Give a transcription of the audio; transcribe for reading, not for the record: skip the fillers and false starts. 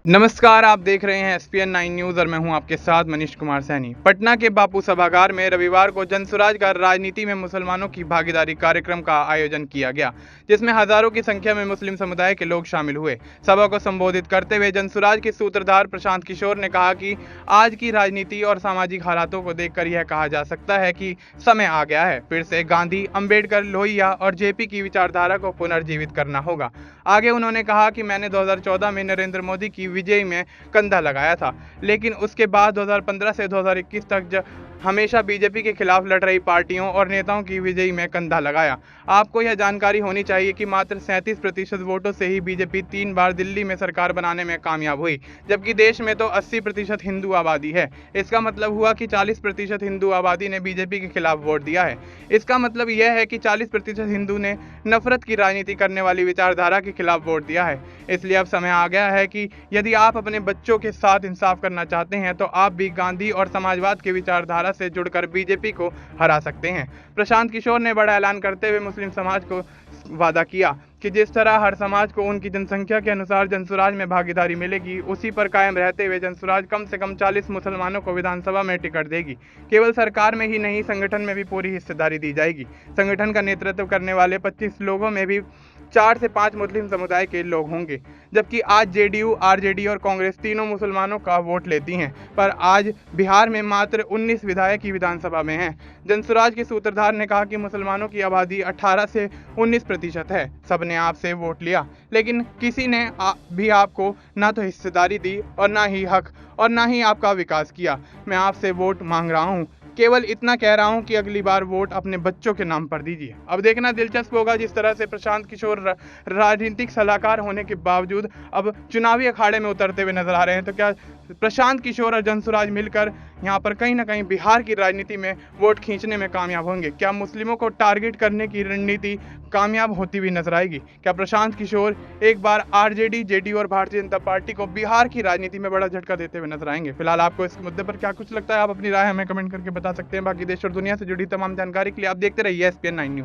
नमस्कार, आप देख रहे हैं एसपीएन 9 न्यूज़ और मैं हूं आपके साथ मनीष कुमार सैनी। पटना के बापू सभागार में रविवार को जनसुराज का राजनीति में मुसलमानों की भागीदारी कार्यक्रम का आयोजन किया गया, जिसमें हजारों की संख्या में मुस्लिम समुदाय के लोग शामिल हुए। सभा को संबोधित करते हुए जनसुराज के सूत्रधार प्रशांत किशोर ने कहा कि आज की राजनीति और सामाजिक हालातों को देखकर यह कहा जा सकता है कि समय आ गया है, फिर से गांधी, अंबेडकर, लोहिया और जेपी की विचारधारा को पुनर्जीवित करना होगा। आगे उन्होंने कहा कि मैंने 2014 में नरेंद्र मोदी की विजय में कंधा लगाया था, लेकिन उसके बाद 2015 से 2021 तक हमेशा बीजेपी के खिलाफ लड़ रही पार्टियों और नेताओं की विजयी में कंधा लगाया। आपको यह जानकारी होनी चाहिए कि मात्र 37% वोटों से ही बीजेपी 3 बार दिल्ली में सरकार बनाने में कामयाब हुई, जबकि देश में तो 80% हिंदू आबादी है। इसका मतलब हुआ कि 40% हिंदू आबादी ने बीजेपी के खिलाफ वोट दिया है। इसका मतलब यह है कि 40% हिंदू ने नफरत की राजनीति करने वाली विचारधारा के खिलाफ वोट दिया है। इसलिए अब समय आ गया है कि यदि आप अपने बच्चों के साथ इंसाफ करना चाहते हैं तो आप भी गांधी और समाजवाद की विचारधारा से जुड़कर बीजेपी को हरा सकते हैं। प्रशांत किशोर ने बड़ा ऐलान करते हुए मुस्लिम समाज को वादा किया कि जिस तरह हर समाज को उनकी जनसंख्या के अनुसार जनसुराज में भागीदारी मिलेगी, उसी पर कायम रहते हुए जनसुराज कम से कम 40 मुसलमानों को विधानसभा में टिकट देगी। केवल सरकार में ही नहीं, संगठन में भी पूरी हिस्सेदारी दी जाएगी। संगठन का नेतृत्व करने वाले 25 लोगों में भी 4 से 5 मुस्लिम समुदाय के लोग होंगे, जबकि आज जेडीयू, आरजेडी और कांग्रेस तीनों मुसलमानों का वोट लेती हैं, पर आज बिहार में मात्र 19 विधायक ही विधानसभा में हैं। जनसुराज के सूत्रधार ने कहा कि मुसलमानों की आबादी 18 से 19% है। सबने आपसे वोट लिया, लेकिन किसी ने भी आपको ना तो हिस्सेदारी दी और ना ही हक और ना ही आपका विकास किया। मैं आपसे वोट मांग रहा हूँ, केवल इतना कह रहा हूं कि अगली बार वोट अपने बच्चों के नाम पर दीजिए। अब देखना दिलचस्प होगा जिस तरह से प्रशांत किशोर राजनीतिक सलाहकार होने के बावजूद अब चुनावी अखाड़े में उतरते हुए नजर आ रहे हैं, तो क्या प्रशांत किशोर और जनसुराज मिलकर यहां पर कहीं ना कहीं बिहार की राजनीति में वोट खींचने में कामयाब होंगे? क्या मुस्लिमों को टारगेट करने की रणनीति कामयाब होती हुई नजर आएगी? क्या प्रशांत किशोर एक बार आरजेडी, जेडीयू और भारतीय जनता पार्टी को बिहार की राजनीति में बड़ा झटका देते हुए नजर आएंगे? फिलहाल आपको इस मुद्दे पर क्या कुछ लगता है? आप अपनी राय हमें कमेंट करके बता सकते हैं। बाकी देश और दुनिया से जुड़ी तमाम जानकारी के लिए आप देखते रहिए एसपीएन 9 न्यूज़।